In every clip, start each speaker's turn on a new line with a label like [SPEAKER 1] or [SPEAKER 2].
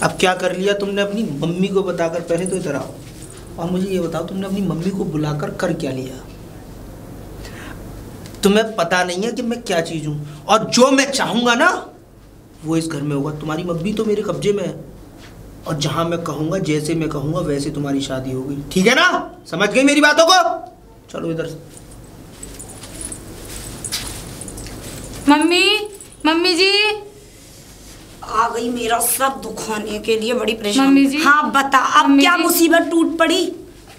[SPEAKER 1] अब क्या कर लिया तुमने? अपनी मम्मी को बताकर, पहले तो इधर आओ और मुझे ये बताओ, तुमने अपनी मम्मी को बुलाकर कर क्या लिया? तुम्हें पता नहीं है कि मैं क्या चीज हूं, और जो मैं चाहूंगा ना वो इस घर में होगा। तुम्हारी मम्मी तो मेरे कब्जे में है, और जहां मैं कहूंगा, जैसे मैं कहूंगा वैसे तुम्हारी शादी होगी, ठीक है ना? समझ गई मेरी बातों को? चलो इधर से।
[SPEAKER 2] मम्मी, मम्मी जी
[SPEAKER 3] आ गई मेरा सब दुखाने के लिए, बड़ी परेशान।
[SPEAKER 2] मम्मी जी।
[SPEAKER 3] हाँ बता, अब क्या मुसीबत टूट पड़ी?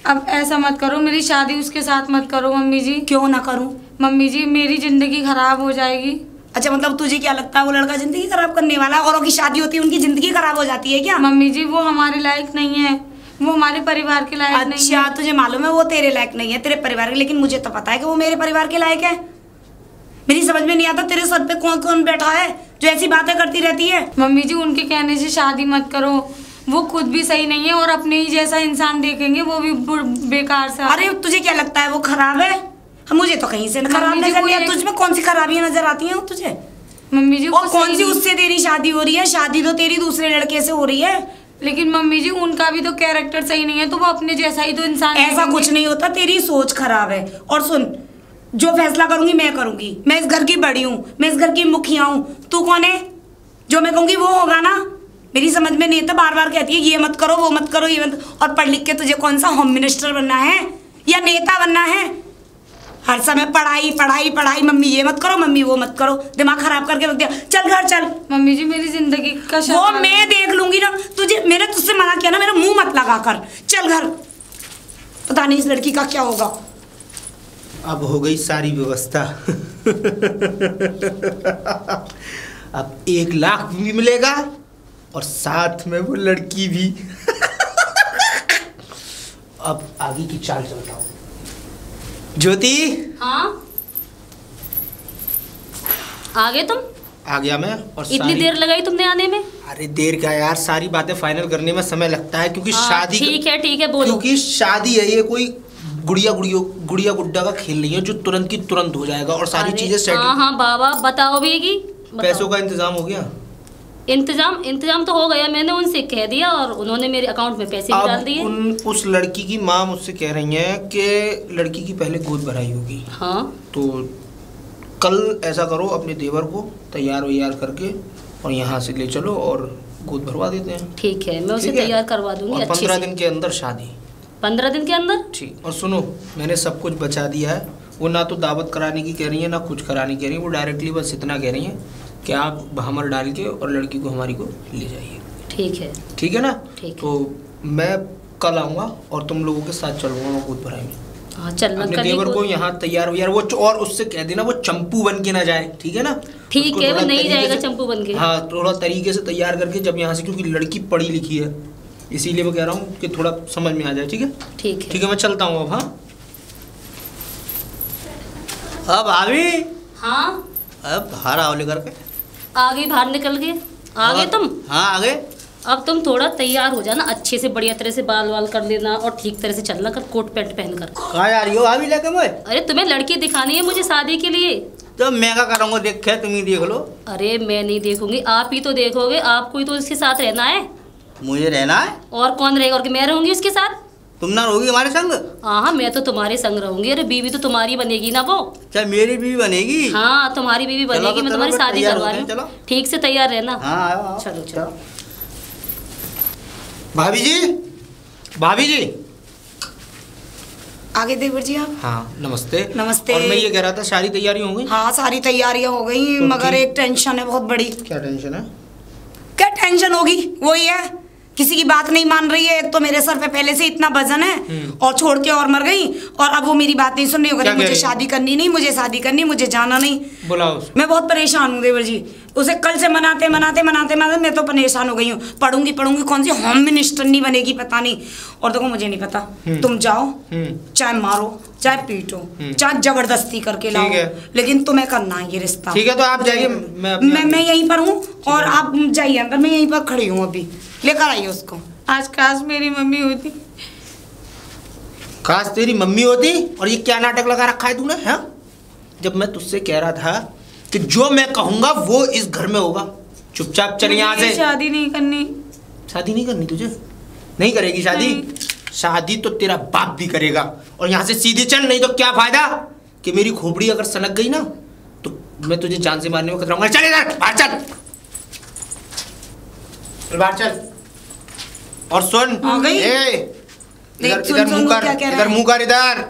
[SPEAKER 2] अब ऐसा मत करो, मेरी शादी उसके साथ मत करो मम्मी जी।
[SPEAKER 3] क्यों ना करूं?
[SPEAKER 2] मम्मी जी मेरी जिंदगी खराब हो जाएगी।
[SPEAKER 3] अच्छा, मतलब तुझे क्या लगता है वो लड़का जिंदगी खराब करने वाला है? औरों की शादी होती है, उनकी जिंदगी खराब हो जाती है क्या?
[SPEAKER 2] मम्मी जी वो हमारे लायक नहीं है, वो हमारे परिवार के लायक नहीं है।
[SPEAKER 3] अच्छा, तुझे मालूम है वो तेरे लायक नहीं है, तेरे परिवार के, लेकिन मुझे तो पता है कि वो मेरे परिवार के लायक है। मेरी समझ में नहीं आता तेरे सर पे कौन कौन बैठा है जो ऐसी बातें करती रहती है।
[SPEAKER 2] मम्मी जी उनके कहने से शादी मत करो, वो खुद भी सही नहीं है और अपने ही जैसा इंसान देखेंगे वो भी बेकार सा।
[SPEAKER 3] अरे तुझे क्या लगता है वो खराब है? मुझे तो कहीं से खराब नजर नहीं है। तुझ में कौन सी खराबियां नजर आती हैं तुझे?
[SPEAKER 2] मम्मी जी
[SPEAKER 3] और कौन सी उससे तेरी शादी हो रही है? शादी तो तेरी दूसरे लड़के से हो रही है।
[SPEAKER 2] लेकिन मम्मी जी उनका भी तो कैरेक्टर सही नहीं है, तो वो अपने जैसा ही तो इंसान।
[SPEAKER 3] ऐसा कुछ नहीं होता, तेरी सोच खराब है। और सुन, जो फैसला करूंगी मैं करूंगी, मैं इस घर की बड़ी हूँ, मैं इस घर की मुखिया हूँ। तू कौन है? जो मैं कहूंगी वो होगा ना। मेरी समझ में नहीं आता, बार बार कहती है ये मत करो, वो मत करो, ये मत। और पढ़ लिख के तुझे कौन सा होम मिनिस्टर बनना है या नेता बनना है? हर समय पढ़ाई पढ़ाई पढ़ाई, मम्मी ये मत करो, मम्मी वो मत करो, दिमाग खराब करके रख दिया। चल घर चल।
[SPEAKER 2] मम्मी जी मेरी जिंदगी का
[SPEAKER 3] वो मैं देख लूंगी ना। तुझे, मैंने तुझसे मना किया ना, मेरा मुंह मत लगा कर। चल घर। पता नहीं इस लड़की का क्या होगा।
[SPEAKER 1] अब हो गई सारी व्यवस्था। अब 1 लाख भी मिलेगा और साथ में वो लड़की भी। अब आगे की चाल चलता हूँ। ज्योति।
[SPEAKER 4] हाँ आ गए तुम?
[SPEAKER 1] आ गया मैं। और
[SPEAKER 4] इतनी देर लगाई तुमने आने में?
[SPEAKER 1] अरे देर क्या यार, सारी बातें फाइनल करने में समय लगता है, क्योंकि शादी।
[SPEAKER 4] ठीक है बोलो।
[SPEAKER 1] क्योंकि शादी है, ये कोई गुड़िया गुड्डा का खेल नहीं है जो तुरंत की तुरंत हो जाएगा, और सारी चीजें सेट।
[SPEAKER 4] हाँ बाबा बताओ बेगी।
[SPEAKER 1] पैसों का इंतजाम हो गया?
[SPEAKER 4] इंतजाम तो हो गया, मैंने उनसे कह दिया और उन्होंने मेरे अकाउंट में पैसे भी डाल दिए।
[SPEAKER 1] उस लड़की की माँ मुझसे कह रही है कि लड़की की पहले गोद भराई होगी।
[SPEAKER 4] हाँ
[SPEAKER 1] तो कल ऐसा करो, अपने देवर को तैयार वैयार करके और यहाँ से ले चलो और गोद भरवा देते हैं।
[SPEAKER 4] ठीक है, मैं उसे तैयार करवा दूंगी।
[SPEAKER 1] और 15 दिन के अंदर शादी।
[SPEAKER 4] 15 दिन के अंदर?
[SPEAKER 1] ठीक। और सुनो, मैंने सब कुछ बचा दिया है। वो ना तो दावत कराने की कह रही है, ना कुछ कराने कह रही है। वो डायरेक्टली बस इतना कह रही है कि आप हमर डाल के और लड़की को हमारी को ले जाइए।
[SPEAKER 4] ठीक है।
[SPEAKER 1] ठीक है ना?
[SPEAKER 4] ठीक।
[SPEAKER 1] तो मैं कल आऊँगा और तुम लोगों के साथ चलूँगा मैं गोद भराई में।
[SPEAKER 4] हाँ चलना।
[SPEAKER 1] अपने देवर को यहाँ तैयार वैयार वो, और उससे कह देना वो चंपू बन के ना जाए, ठीक है ना?
[SPEAKER 4] ठीक है, वो नहीं जाएगा चंपू बन के।
[SPEAKER 1] हाँ, थोड़ा तरीके से तैयार करके जब यहाँ से, क्योंकि लड़की पढ़ी लिखी है, इसीलिए मैं कह रहा हूँ कि थोड़ा समझ में आ जाए। ठीक है? ठीक है, मैं चलता हूँ अब। हाँ अब भाभी।
[SPEAKER 4] हाँ
[SPEAKER 1] अब बाहर आओ लेकर के।
[SPEAKER 4] आ गई, बाहर निकल गए। आ गए तुम?
[SPEAKER 1] हाँ आ गए।
[SPEAKER 4] अब तुम थोड़ा तैयार हो जाना, अच्छे से बढ़िया तरह से बाल वाल कर लेना और ठीक तरह से चलना कर, कोट पैंट पहन कर।
[SPEAKER 1] कहाँ जा रही हो भाभी लेके मुझे?
[SPEAKER 4] अरे तुम्हें लड़की दिखानी है मुझे शादी के लिए।
[SPEAKER 1] तो मैं क्या करूँगा? देखे तुम ही देख लो।
[SPEAKER 4] अरे मैं नहीं देखूंगी, आप ही तो देखोगे। आपको ही तो इसके साथ रहना है।
[SPEAKER 1] मुझे रहना है?
[SPEAKER 4] और कौन रहेगा? और मैं रहूंगी उसके साथ।
[SPEAKER 1] तुम ना रहोगी हमारे संग?
[SPEAKER 4] हाँ मैं तो तुम्हारे संग रहूंगी। अरे बीवी तो तुम्हारी बनेगी ना वो।
[SPEAKER 1] क्या मेरी बीवी बनेगी?
[SPEAKER 4] हाँ तुम्हारी बीवी बनेगी। मैं तुम्हारी शादी करवा रही हूँ, ठीक से तैयार रहना।
[SPEAKER 1] हाँ
[SPEAKER 4] चलो चलो।
[SPEAKER 1] भाभी जी, भाभी जी।
[SPEAKER 3] आगे देवर जी आप।
[SPEAKER 1] हाँ नमस्ते।
[SPEAKER 3] नमस्ते।
[SPEAKER 1] और मैं ये कह रहा था, सारी तैयारी हो गई?
[SPEAKER 3] हाँ सारी तैयारियां हो गई, मगर एक टेंशन है बहुत बड़ी।
[SPEAKER 1] क्या टेंशन है?
[SPEAKER 3] क्या टेंशन होगी? वही है, किसी की बात नहीं मान रही है। एक तो मेरे सर पे पहले से इतना वजन है और छोड़ के और मर गई, और अब वो मेरी बात नहीं सुन रही होगी। मुझे शादी करनी नहीं, मुझे शादी करनी, मुझे जाना नहीं।
[SPEAKER 1] बुलाओ।
[SPEAKER 3] मैं बहुत परेशान हूँ देवर जी। उसे कल से मनाते मैं तो परेशान हो गई हूँ। पढ़ूंगी कौन सी होम मिनिस्टर नहीं बनेगी पता नहीं। और देखो मुझे नहीं पता, तुम जाओ, चाहे मारो चाहे पीटो चाहे जबरदस्ती करके लाओ, लेकिन तुम्हें करना है ये रिश्ता।
[SPEAKER 1] ठीक है, तो आप जाइए,
[SPEAKER 3] मैं यहीं पर हूँ और आप जाइए अंदर। मैं यहीं पर खड़ी हूँ, अभी लेकर आइए उसको।
[SPEAKER 2] आज काश मेरी मम्मी होती।
[SPEAKER 1] काश तेरी मम्मी होती। और ये क्या नाटक लगा रखा है तूने? हाँ, जब मैं तुझसे कह रहा था कि जो मैं कहूंगा वो इस घर में होगा, चुपचाप चल यहाँ से।
[SPEAKER 2] शादी नहीं करनी।
[SPEAKER 1] शादी नहीं करनी तुझे? नहीं करेगी शादी? शादी तो तेरा बाप भी करेगा। और यहाँ से सीधे चल, नहीं तो क्या फायदा कि मेरी खोपड़ी अगर सनक गई ना तो मैं तुझे जान से मारने में खतरा। चल इधर बाहर चल, बाहर चल। और सुन, इधर मुंह कर, इधर मुंह कर, इधर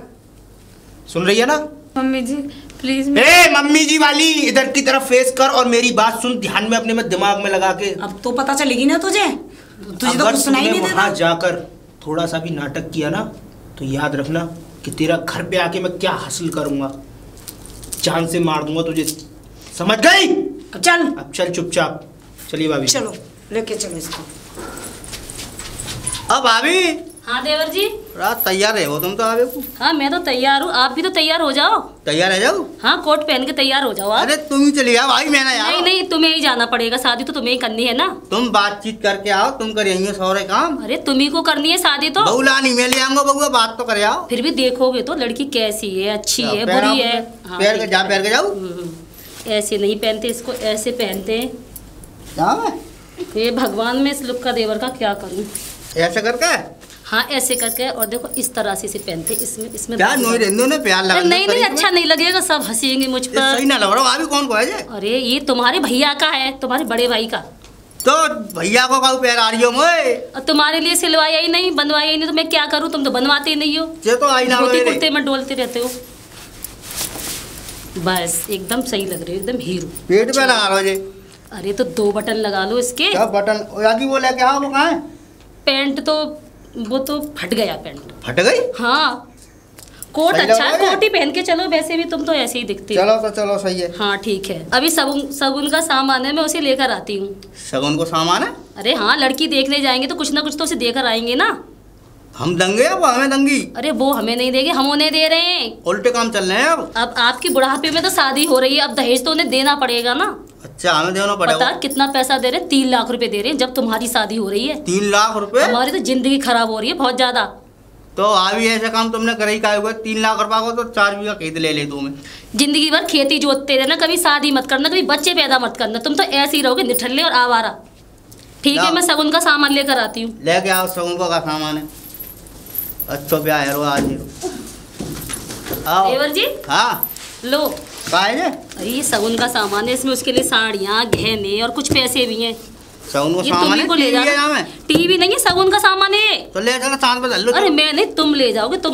[SPEAKER 1] सुन रही है ना?
[SPEAKER 2] Mummy ji please.
[SPEAKER 1] Mummy ji वाली इधर की तरफ फेस कर और मेरी बात सुन ध्यान में, अपने में दिमाग में लगा के।
[SPEAKER 3] अब तो पता चलेगी ना तुझे तो कुछ सुनाई नहीं देता।
[SPEAKER 1] वहां जाकर थोड़ा सा भी नाटक किया ना तो याद रखना कि तेरा घर पे आके मैं क्या हासिल करूंगा, जान से मार दूंगा तुझे, समझ गई? अब चल चुपचाप। चलिए भाभी,
[SPEAKER 3] चलो लेके चलो इसको।
[SPEAKER 5] अब भाभी।
[SPEAKER 4] हाँ देवर जी।
[SPEAKER 5] रात तैयार है वो तुम तो आवे को।
[SPEAKER 4] हाँ मैं तो तैयार हूँ, आप भी तो तैयार हो जाओ।
[SPEAKER 5] तैयार है जाओ?
[SPEAKER 4] हाँ कोट पहन के तैयार हो जाओ आप।
[SPEAKER 5] अरे तुम ही चली आओ भाई, मैं ना यार।
[SPEAKER 4] नहीं नहीं तुम्हें ही जाना पड़ेगा, शादी तो तुम्हें ही करनी है ना।
[SPEAKER 5] तुम बातचीत करके आओ, तुम करेंगे सारे काम।
[SPEAKER 4] अरे तुम्ही को करनी है शादी तो।
[SPEAKER 5] बहूला नहीं मैं ले आऊंगा, बहूआ बात तो करे आओ।
[SPEAKER 4] फिर भी देखोगे तो लड़की कैसी है, अच्छी है, बुरी है।
[SPEAKER 5] पैर के जा, पैर के जाओ।
[SPEAKER 4] ऐसे नहीं पहनते इसको, ऐसे पहनते हैं।
[SPEAKER 5] जाओ
[SPEAKER 4] ये भगवान में इस लुक का देवर का क्या करूँ।
[SPEAKER 5] ऐसे करके?
[SPEAKER 4] हाँ ऐसे करके, और देखो इस तरह से पहनते इसमें
[SPEAKER 5] क्या नोई रहने ने प्यार लगा।
[SPEAKER 4] नहीं अच्छा नहीं लगेगा, सब हंसेंगे मुझ पर।
[SPEAKER 5] सही ना लग रहा। अभी कौन को है?
[SPEAKER 4] अरे ये तुम्हारे भैया का है, तुम्हारे बड़े भाई का।
[SPEAKER 5] तो भैया को काऊ पैर आ रही हो मोए?
[SPEAKER 4] और तुम्हारे लिए सिलवाया ही नहीं, बनवाया ही नहीं, तो मैं क्या करूँ? तुम तो बनवाते ही नहीं हो।
[SPEAKER 5] ये तो आई ना
[SPEAKER 4] कुर्ते में डोलते रहते हो। बस एकदम सही लग रहे हो, एकदम हीरो।
[SPEAKER 5] पेट पे लगा रहे हो?
[SPEAKER 4] अरे तो 2 बटन लगा लो इसके।
[SPEAKER 5] क्या बटन? यादी वो लेके आओ, वो कहाँ है?
[SPEAKER 4] पैंट तो वो तो फट गया, पैंट
[SPEAKER 5] फट गई।
[SPEAKER 4] हाँ कोट अच्छा है, कोट ही पहन के चलो, वैसे भी तुम तो ऐसे ही दिखती हो।
[SPEAKER 5] चलो तो चलो, सही है।
[SPEAKER 4] हाँ ठीक है, अभी सगुन का सामान है, मैं उसे लेकर आती हूँ।
[SPEAKER 5] सगुन को सामान है?
[SPEAKER 4] अरे हाँ लड़की देखने जाएंगे तो कुछ ना कुछ तो उसे देकर आएंगे ना।
[SPEAKER 5] हम दंगे या वो हमें दंगी?
[SPEAKER 4] अरे वो हमें नहीं देंगे, हम उन्हें दे रहे हैं।
[SPEAKER 5] उल्टे काम चल रहे हैं
[SPEAKER 4] अब आपकी बुढ़ापे में तो शादी हो रही है, अब दहेज तो उन्हें देना पड़ेगा ना।
[SPEAKER 5] अच्छा हमें देना पड़ेगा।
[SPEAKER 4] पता कितना पैसा दे रहे हैं? 3 लाख रुपए दे रहे हैं, जब तुम्हारी शादी हो रही है।
[SPEAKER 5] 3 लाख रुपए?
[SPEAKER 4] हमारी तो जिंदगी खराब हो रही है बहुत ज्यादा।
[SPEAKER 5] तो अभी ऐसा काम तुमने करे ही का हुआ? 3 लाख रुपया को तो 4 बीघा खेत ले ले तुम्हें।
[SPEAKER 4] जिंदगी भर खेती जोतते रहना, कभी शादी मत करना, कभी बच्चे पैदा मत करना, तुम तो ऐसे ही रहोगे निठल्ले और आवारा। ठीक है मैं सगुन का सामान लेकर आती हूँ।
[SPEAKER 5] लेके आओ, सगुन का सामान है। अच्छा ब्याह है आज।
[SPEAKER 4] देवर जी
[SPEAKER 5] हाँ
[SPEAKER 4] लो।
[SPEAKER 5] अरे
[SPEAKER 4] ये सगुन का सामान है, इसमें उसके लिए साड़ियाँ, गहने और कुछ पैसे भी हैं।
[SPEAKER 5] सगुन का
[SPEAKER 4] ये
[SPEAKER 5] सामान
[SPEAKER 4] तुम्ही को ले जाना। टीवी नहीं है, सगुन का सामान है।
[SPEAKER 5] तो ले चलो, चांद पे लो।
[SPEAKER 4] अरे मैं नहीं, तुम ले जाओगे तुम।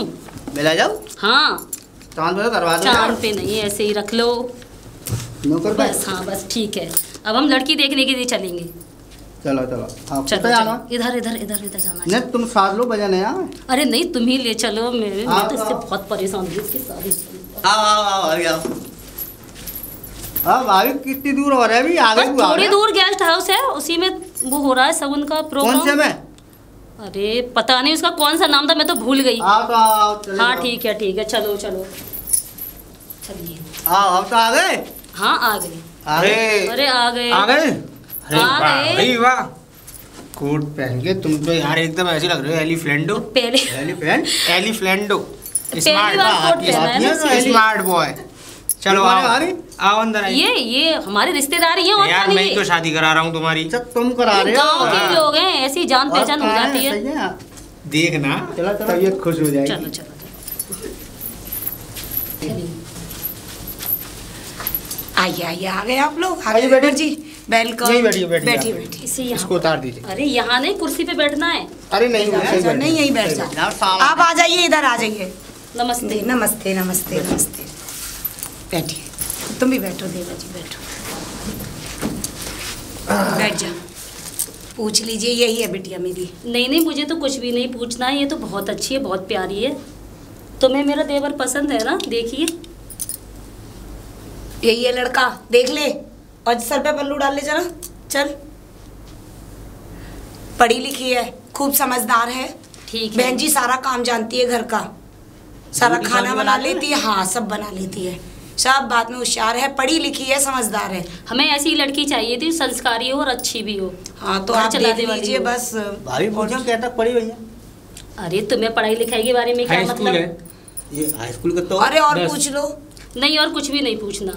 [SPEAKER 5] मैं ले जाऊँ?
[SPEAKER 4] हाँ
[SPEAKER 5] चांद पे करवा दो।
[SPEAKER 4] चांद पे नहीं, ऐसे ही रख लो बस। हाँ बस ठीक है, अब हम लड़की देखने के लिए चलेंगे।
[SPEAKER 5] चलो चलो
[SPEAKER 4] चलो इधर इधर इधर इधर जाना।
[SPEAKER 5] नहीं तुम साथ लो, बजा नहीं आए।
[SPEAKER 4] अरे नहीं तुम ही ले चलो, मैं तो इससे बहुत परेशान हूँ इसकी शादी।
[SPEAKER 5] आओ आओ आओ अभी आओ। अब अभी कितनी दूर हो रहा है? अभी आगे
[SPEAKER 4] थोड़ी दूर गेस्ट हाउस है, उसी में वो हो रहा है सगुन का प्रोग्राम।
[SPEAKER 5] कौन से में?
[SPEAKER 4] अरे पता नहीं उसका कौन सा नाम था, मैं तो भूल गई।
[SPEAKER 5] आओ तो आओ।
[SPEAKER 4] हाँ ठीक है चलो चलो चलिए।
[SPEAKER 5] आओ अब तो आ गए।
[SPEAKER 4] हाँ आ गए। अरे आ गए
[SPEAKER 1] आ गए।
[SPEAKER 4] अरे
[SPEAKER 1] वाह कोट पहन के तुम तो यार एकदम ऐसे लग रहे हो एलिफेंटो।
[SPEAKER 4] पहले
[SPEAKER 1] एलिफेंटो
[SPEAKER 4] पहली
[SPEAKER 1] स्मार्ट बॉय। चलो आओ अंदर आइए।
[SPEAKER 4] ये हमारे रिश्तेदार हैं। और
[SPEAKER 1] यार मैं ही तो शादी करा रहा हूँ तुम्हारी।
[SPEAKER 5] तुम करा रहे हो?
[SPEAKER 4] गांव के लोग हैं, ऐसी जान पहचान हो जाती है।
[SPEAKER 1] देखना तबीयत खुश हो जाएगी।
[SPEAKER 4] चलो चलो
[SPEAKER 3] आइए आइए आ गए आप लोग। आ गए बैठो जी। वेलकम।
[SPEAKER 1] यहीं बैठिए
[SPEAKER 3] बैठिए बैठिए।
[SPEAKER 1] इसको उतार दीजिए।
[SPEAKER 4] अरे यहाँ नहीं, कुर्सी पे बैठना है।
[SPEAKER 1] अरे नहीं
[SPEAKER 3] नहीं यहीं बैठ जाओ। आप आ जाइए, इधर आ जाइए।
[SPEAKER 4] नमस्ते
[SPEAKER 3] नमस्ते नमस्ते नमस्ते। बैठिए, तुम भी बैठो देवा जी, बैठो बैठ जाओ। पूछ लीजिए, यही है बिटिया मेरी।
[SPEAKER 4] नहीं मुझे तो कुछ भी नहीं पूछना है, ये तो बहुत अच्छी है, बहुत प्यारी है। तुम्हें मेरा देवर पसंद है ना? देखिए
[SPEAKER 3] यही है लड़का, देख ले। और सर पे पल्लू डाल ले जरा। चल, पढ़ी लिखी है, खूब समझदार है।
[SPEAKER 4] ठीक है
[SPEAKER 3] बहन जी, सारा काम जानती है घर का, सारा खाना बना लेती है। हाँ सब बना लेती है, सब बात में होशियार है, पढ़ी लिखी है, समझदार है।
[SPEAKER 4] हमें ऐसी लड़की चाहिए थी, संस्कारी हो और अच्छी भी हो।
[SPEAKER 3] हाँ तो आप देख लीजिए बस।
[SPEAKER 5] भाभी पूछो क्या तक पढ़ी भैया?
[SPEAKER 4] अरे तुम्हें पढ़ाई लिखाई के बारे में क्या मतलब?
[SPEAKER 5] ये हाई स्कूल का तो।
[SPEAKER 3] अरे और पूछ लो।
[SPEAKER 4] नहीं और कुछ भी नहीं पूछना।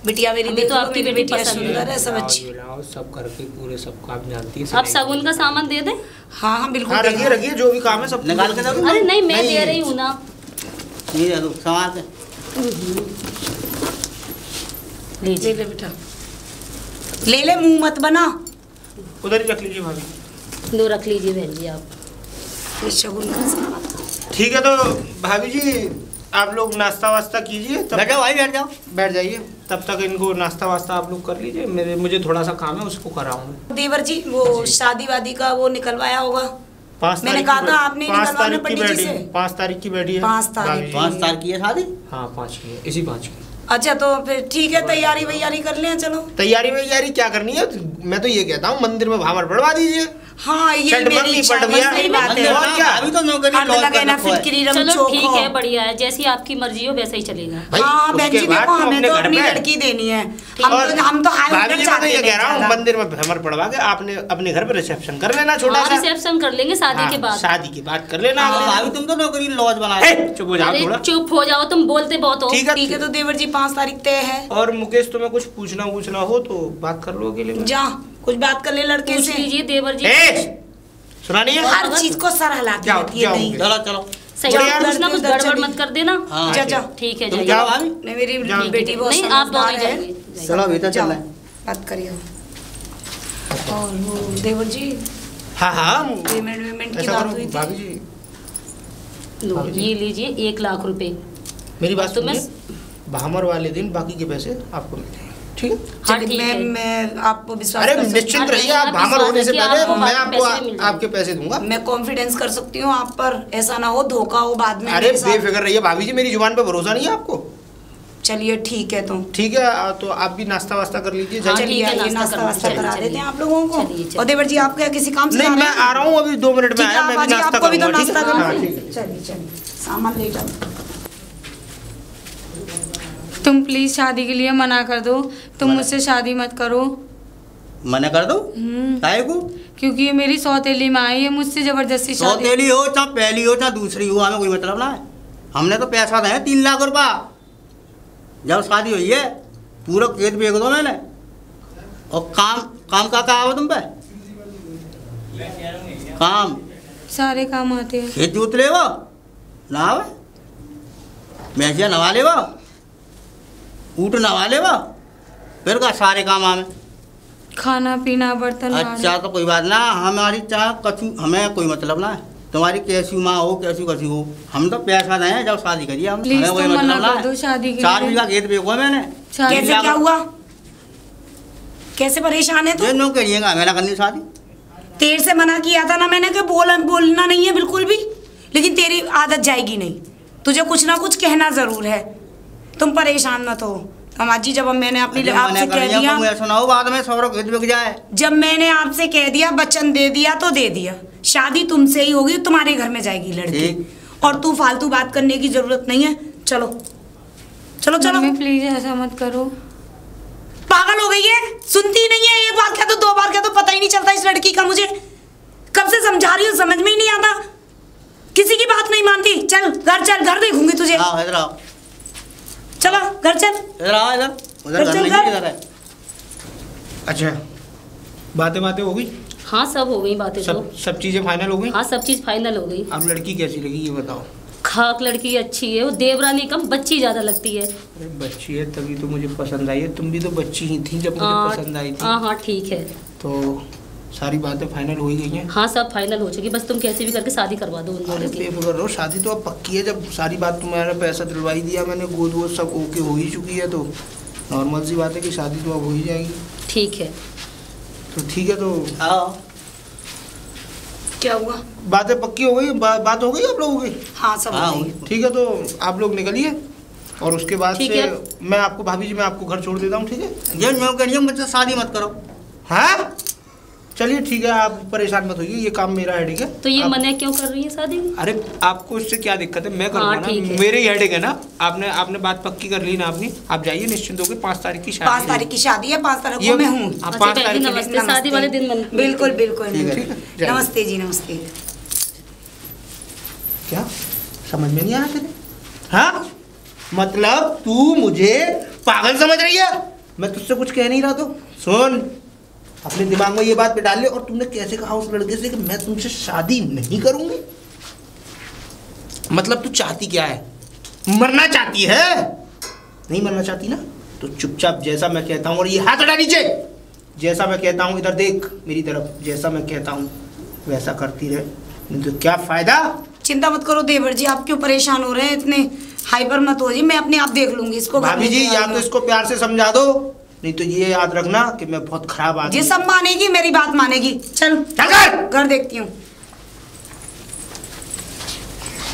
[SPEAKER 3] बिटिया मेरी
[SPEAKER 4] हमें
[SPEAKER 3] देखो,
[SPEAKER 4] तो आपकी
[SPEAKER 3] मेरी
[SPEAKER 4] बेटी
[SPEAKER 3] बिटिया
[SPEAKER 4] पसंद है।
[SPEAKER 3] सुंदर है, सब अच्छी।
[SPEAKER 1] मिलाओ, सब करके पूरे सब काम जानती है।
[SPEAKER 4] अब सागुन का सामान दे दें?
[SPEAKER 3] हाँ हाँ बिल्कुल।
[SPEAKER 1] हाँ रखिए रखिए, जो भी काम है सब
[SPEAKER 5] निकाल के दे दूँ?
[SPEAKER 4] अरे नहीं, मैं दे रही हूँ ना।
[SPEAKER 5] ये दे दो संभाल के।
[SPEAKER 3] ले ले बेटा, ले ले, मुंह मत बना।
[SPEAKER 1] उधर ही रख लीजिए भाभी।
[SPEAKER 4] दो रख लीजिए बहन जी आप।
[SPEAKER 3] ये शगुन का सामान।
[SPEAKER 1] ठीक है, तो भाभी जी आप लोग नाश्ता वास्ता कीजिए, तब
[SPEAKER 5] बैठ जाओ भाई, बैठ जाओ।
[SPEAKER 1] बैठ जाइए। तब तक इनको नाश्ता वास्ता आप लोग कर लीजिए, मुझे थोड़ा सा काम है, उसको कराऊंगा।
[SPEAKER 3] देवर जी वो शादी वादी का वो निकलवाया होगा?
[SPEAKER 1] 5
[SPEAKER 3] मैंने कहा था आपने निकलवाना पंडित जी से।
[SPEAKER 1] 5 तारीख की बैठी है।
[SPEAKER 3] 5 तारीख।
[SPEAKER 1] भाभी जी।
[SPEAKER 5] 5 तारीख की है शादी?
[SPEAKER 1] हाँ 5 की है, इसी 5 की।
[SPEAKER 3] अच्छा तो फिर ठीक है, तैयारी वैयारी कर लें। चलो
[SPEAKER 1] तैयारी क्या करनी है, मैं तो ये कहता हूँ मंदिर में भावर बढ़वा दीजिए।
[SPEAKER 3] हाँ ये
[SPEAKER 1] चटमंगनी
[SPEAKER 3] मेरी इच्छा
[SPEAKER 1] पट गया।
[SPEAKER 3] सही बात है।
[SPEAKER 1] और क्या?
[SPEAKER 5] अभी तो नौकरी
[SPEAKER 3] हमें
[SPEAKER 5] लॉस
[SPEAKER 3] लगे
[SPEAKER 5] कर
[SPEAKER 3] ना
[SPEAKER 5] रखो है।
[SPEAKER 3] फिटकिरी रंग
[SPEAKER 4] चलो
[SPEAKER 3] चोखो।
[SPEAKER 4] ठीक है, बढ़िया है, जैसी आपकी मर्जी हो वैसा ही चलेगा।
[SPEAKER 1] भाई,
[SPEAKER 3] हाँ बहन
[SPEAKER 1] उसके
[SPEAKER 3] जी
[SPEAKER 1] बाद
[SPEAKER 3] देखो,
[SPEAKER 1] तुम
[SPEAKER 3] हमें
[SPEAKER 1] अपने
[SPEAKER 3] तो
[SPEAKER 1] घर
[SPEAKER 3] अपनी
[SPEAKER 1] में-
[SPEAKER 3] लड़की देनी है।
[SPEAKER 1] और
[SPEAKER 3] हम तो हाई
[SPEAKER 1] भाभी जी, मैं तो
[SPEAKER 3] चाहते
[SPEAKER 1] ये कह रहा हूँ
[SPEAKER 3] हैं
[SPEAKER 1] मंदिर में भ्रमर पड़वा के आपने अपने घर पे रिसेप्शन कर लेना छोटा सा।
[SPEAKER 4] रिसेप्शन कर लेंगे शादी
[SPEAKER 1] हाँ,
[SPEAKER 4] के बाद।
[SPEAKER 1] शादी के बाद कर लेना।
[SPEAKER 5] हाँ,
[SPEAKER 1] अगले
[SPEAKER 5] अभी तुम तो नौकरी लॉस बना
[SPEAKER 1] दिन।
[SPEAKER 5] रहे
[SPEAKER 1] ए, चुप हो जाओ
[SPEAKER 4] अरे
[SPEAKER 1] थोड़ा।
[SPEAKER 4] चुप हो जाओ, तुम बोलते बहुत हो।
[SPEAKER 1] ठीक है
[SPEAKER 3] ठीक है, तो देवर जी 5 तारीख तय है।
[SPEAKER 1] और मुकेश तुम्हें कुछ पूछना हो तो बात कर लो अकेले में।
[SPEAKER 3] जा कुछ बात कर ले लड़के
[SPEAKER 4] पूछ
[SPEAKER 3] से।
[SPEAKER 4] लीजिए देवर जी।
[SPEAKER 1] ए, सुना नहीं है?
[SPEAKER 3] हर चीज को सर हिलाती
[SPEAKER 1] जाओ,
[SPEAKER 3] रहती है।
[SPEAKER 1] जाओ।
[SPEAKER 3] नहीं
[SPEAKER 5] चलो चलो
[SPEAKER 4] सही
[SPEAKER 3] जाओ,
[SPEAKER 4] है, कुछ ना कुछ
[SPEAKER 3] उधर
[SPEAKER 4] गड़बड़
[SPEAKER 3] चली।
[SPEAKER 4] मत कर देना।
[SPEAKER 5] हाँ,
[SPEAKER 3] जा जा।
[SPEAKER 4] ठीक है
[SPEAKER 5] तुम
[SPEAKER 4] जाइए।
[SPEAKER 5] जाओ भाभी।
[SPEAKER 3] नहीं मेरी
[SPEAKER 1] जाओ।
[SPEAKER 3] बेटी बहुत
[SPEAKER 4] नहीं आप दोनों
[SPEAKER 3] समझदार
[SPEAKER 4] ही
[SPEAKER 3] है।
[SPEAKER 4] जाइए।
[SPEAKER 5] चलो भीतर चल
[SPEAKER 3] जाओ,
[SPEAKER 5] रहे हैं।
[SPEAKER 3] बात करिए। और वो देवर जी
[SPEAKER 1] हाँ
[SPEAKER 3] पेमेंट की
[SPEAKER 1] ऐसा
[SPEAKER 3] बात
[SPEAKER 1] करो
[SPEAKER 3] हुई
[SPEAKER 1] भाभी
[SPEAKER 3] थी।
[SPEAKER 1] जी,
[SPEAKER 4] लो ये लीजिए 1 लाख रुपए।
[SPEAKER 1] मेरी बात
[SPEAKER 4] तो मैं-
[SPEAKER 1] सुनिए, भामर वाले दिन बाकी के पैसे आपको मिल जाएंगे, ठीक है?
[SPEAKER 4] हाँ
[SPEAKER 3] चलिए,
[SPEAKER 4] ठीक है।
[SPEAKER 3] मैं आपको विश्वास
[SPEAKER 1] अरे
[SPEAKER 3] कर सकती
[SPEAKER 1] निश्चिंत
[SPEAKER 4] अरे
[SPEAKER 1] रहिए, आप
[SPEAKER 4] आप
[SPEAKER 1] भामर
[SPEAKER 4] विश्वास
[SPEAKER 1] होने से
[SPEAKER 4] रखिए,
[SPEAKER 1] पहले
[SPEAKER 4] आपको
[SPEAKER 1] मैं
[SPEAKER 4] बाकी
[SPEAKER 1] आपको
[SPEAKER 4] पैसे भी मिल
[SPEAKER 1] आपके पैसे दूंगा।
[SPEAKER 3] हूँ। मैं कॉन्फिडेंस कर सकती हूँ आप पर, ऐसा ना हो धोखा हो बाद में
[SPEAKER 1] अरे
[SPEAKER 3] मेरे साथ।
[SPEAKER 1] बेफिक्र रहिए भाभी जी, मेरी जुबान पे भरोसा नहीं है आपको।
[SPEAKER 3] चलिए ठीक है, तो
[SPEAKER 1] ठीक है, तो आप भी नाश्ता वास्ता कर लीजिए।
[SPEAKER 4] हाँ,
[SPEAKER 1] जाइए।
[SPEAKER 3] चलिए
[SPEAKER 4] ठीक है,
[SPEAKER 3] आइए,
[SPEAKER 4] नाश्ता
[SPEAKER 3] नाश्ता
[SPEAKER 4] करो,
[SPEAKER 3] वास्ता
[SPEAKER 4] चलिए,
[SPEAKER 3] करा
[SPEAKER 4] चलिए।
[SPEAKER 3] देते हैं आप लोगों को।
[SPEAKER 4] चलिए, चलिए।
[SPEAKER 3] और देवर जी आप क्या किसी काम से
[SPEAKER 1] नहीं,
[SPEAKER 3] जा रहे
[SPEAKER 1] मैं
[SPEAKER 3] हैं?
[SPEAKER 1] आ रहा हूँ, अभी 2 मिनट में
[SPEAKER 3] ठीक है,
[SPEAKER 1] आया, मैं
[SPEAKER 3] आप
[SPEAKER 1] भी
[SPEAKER 3] आ जाइए,
[SPEAKER 1] नाश्ता
[SPEAKER 3] आपको भी तो
[SPEAKER 1] करूंगा, ठीक
[SPEAKER 3] नाश्ता
[SPEAKER 1] है?
[SPEAKER 3] करना
[SPEAKER 1] हाँ,
[SPEAKER 3] है।
[SPEAKER 1] ठीक है।
[SPEAKER 3] चलिए सामान ले जाओ।
[SPEAKER 2] तुम प्लीज शादी के लिए मना कर दो, तुम मुझसे शादी मत करो।
[SPEAKER 5] मना कर दो
[SPEAKER 2] हम्म,
[SPEAKER 5] काहे को?
[SPEAKER 2] क्योंकि ये मेरी सौतेली माँ है, ये मुझसे जबरदस्ती शादी।
[SPEAKER 5] सौतेली हो चाहे पहली हो चाहे दूसरी हो, हमें कोई मतलब ना है। हमने तो पैसा दिया 3 लाख रुपया, जब शादी हुई है पूरा खेत बेच दो मैंने। और काम का कहा हो तुम पे? काम
[SPEAKER 2] सारे काम आते हैं।
[SPEAKER 5] खेत जोत ले वो ना आवे, भैंसिया नवा ले वो, ऊँट नवा ले वो, फिर का सारे काम आवे।
[SPEAKER 2] खाना पीना बर्तन
[SPEAKER 5] अच्छा तो कोई बात ना, हमारी चाह कछु हमें कोई मतलब ना है। तुम्हारी कैसी माँ हो कैसी हो, हम तो पैसा दें जब शादी करिए, हम
[SPEAKER 2] प्लीज
[SPEAKER 5] हमें कोई
[SPEAKER 2] तुम मना
[SPEAKER 5] मतलब ना
[SPEAKER 2] कर दो
[SPEAKER 5] है।
[SPEAKER 2] शादी के
[SPEAKER 5] 4
[SPEAKER 2] लिए।
[SPEAKER 5] बीघा खेत बेचो मैंने।
[SPEAKER 2] शादी-
[SPEAKER 3] कैसे क्या हुआ? कैसे परेशान है तू?
[SPEAKER 5] ये नो करिएगा मेरा करनी शादी।
[SPEAKER 3] तेरे से मना किया था ना मैंने कि बोलना नहीं है बिल्कुल भी, लेकिन तेरी आदत जाएगी नहीं, तुझे कुछ ना कुछ कहना जरूर है। तुम परेशान मत हो अम्मा जी, जब मैंने अपनी आपसे कह दिया,
[SPEAKER 5] सुनाओ बाद में सौरव खेत बिक जाए।
[SPEAKER 3] जब मैंने आपसे कह दिया, वचन दे दिया तो दे दिया, शादी तुमसे ही होगी, तुम्हारे घर में जाएगी लड़की।
[SPEAKER 5] ठीक।
[SPEAKER 3] और तू फालतू बात करने की जरूरत नहीं है। चलो चलो चलो।
[SPEAKER 2] मम्मी प्लीज ऐसा मत करो।
[SPEAKER 3] पागल हो गई है, सुनती नहीं है। एक बार क्या तो 2 बार क्या तो पता ही नहीं चलता इस लड़की का। मुझे कब से समझा रही हूँ, समझ में ही नहीं आता, किसी की बात नहीं मानती। चल घर देखूंगी तुझे।
[SPEAKER 5] आओ इधर आओ,
[SPEAKER 3] चलो घर चल।
[SPEAKER 5] इधर आओ, इधर उधर घर नहीं है, इधर है।
[SPEAKER 1] अच्छा, बातें हो गई,
[SPEAKER 4] हाँ सब हो गई बातें तो।
[SPEAKER 1] सब चीजें फाइनल हो गई।
[SPEAKER 4] हाँ सब चीज फाइनल हो गई।
[SPEAKER 1] अब लड़की कैसी लगी ये बताओ।
[SPEAKER 4] खाक लड़की अच्छी है, वो देवरानी कम बच्ची ज्यादा लगती है।
[SPEAKER 1] अरे बच्ची है तभी तो मुझे पसंद आई है, तुम भी तो बच्ची ही थी जब मुझे पसंद आई थी।
[SPEAKER 4] हाँ ठीक है।
[SPEAKER 1] तो सारी बातें फाइनल हो ही गई हैं।
[SPEAKER 4] हाँ सब फाइनल हो चुकी, बस तुम कैसे भी करके शादी करवा दो उन
[SPEAKER 1] अरे
[SPEAKER 4] दोनों की।
[SPEAKER 1] बेफिक्र रहो, शादी तो अब पक्की है। जब सारी बात तुम्हारा पैसा दिलवाई दिया मैंने, गोद वोद सब ओके हो ही चुकी है, तो नॉर्मल सी बात है कि शादी तो अब हो ही जाएगी।
[SPEAKER 4] ठीक है।
[SPEAKER 1] तो ठीक है, तो
[SPEAKER 5] आओ
[SPEAKER 3] क्या हुआ?
[SPEAKER 1] बातें पक्की हो गई, बात हो गई आप लोगों की।
[SPEAKER 3] हाँ सब
[SPEAKER 5] हाँ,
[SPEAKER 3] हो गई।
[SPEAKER 1] ठीक है, तो आप लोग निकलिए और उसके बाद
[SPEAKER 4] ठीक
[SPEAKER 1] से
[SPEAKER 4] है।
[SPEAKER 1] मैं आपको भाभी जी मैं आपको घर छोड़ देता हूँ, ठीक है?
[SPEAKER 5] ये नो करिए, मुझसे शादी मत करो।
[SPEAKER 1] हाँ चलिए ठीक है, आप परेशान मत होइए, ये काम मेरा हेडेक है।
[SPEAKER 4] तो ये
[SPEAKER 1] आप-
[SPEAKER 4] मना क्यों कर रही है शादी की?
[SPEAKER 1] अरे आपको इससे क्या दिक्कत है, मैं करूँगा
[SPEAKER 4] हाँ, ठीक
[SPEAKER 1] ना,
[SPEAKER 4] है।
[SPEAKER 1] मेरे ही हेडेक है ना। आपने बात पक्की कर ली ना अपनी, आप जाइए निश्चिंत होकर। 5 तारीख की शादी
[SPEAKER 3] 5 तारीख की शादी है, 5 तारीख
[SPEAKER 1] ये
[SPEAKER 3] को मैं हूँ।
[SPEAKER 1] आप
[SPEAKER 4] अच्छा
[SPEAKER 1] 5
[SPEAKER 4] पहले
[SPEAKER 1] तारीख
[SPEAKER 4] नमस्ते, शादी वाले दिन
[SPEAKER 3] बिल्कुल बिल्कुल।
[SPEAKER 5] ठीक है,
[SPEAKER 1] ठीक है, जाइए।
[SPEAKER 3] नमस्ते जी, नमस्ते।
[SPEAKER 1] क्या समझ में नहीं आया तेरे? हाँ मतलब तू मुझे पागल समझ रही है? मैं तुझसे कुछ कह नहीं रहा तो सुन, अपने दिमाग में ये बात पे डाल ले। और तुमने कैसे कहा उस लड़के से कि मैं तुमसे शादी नहीं करूंगी? मतलब तू चाहती क्या है? मरना चाहती है? नहीं मरना चाहती ना, तो चुपचाप जैसा मैं कहता हूँ, और ये हाथ हटा नीचे, जैसा मैं कहता हूँ, इधर देख मेरी तरफ, जैसा मैं कहता हूँ वैसा करती रहे, नहीं तो क्या फायदा।
[SPEAKER 3] चिंता मत करो देवर जी, आप क्यों परेशान हो रहे हैं, इतने हाइपर मत हो जी, मैं अपने आप देख लूंगी इसको।
[SPEAKER 1] भाभी जी या तो इसको प्यार से समझा दो, नहीं तो ये याद रखना कि मैं बहुत खराब आदमी।
[SPEAKER 3] जी सब मानेगी, मेरी बात मानेगी। चल घर देखती हूँ।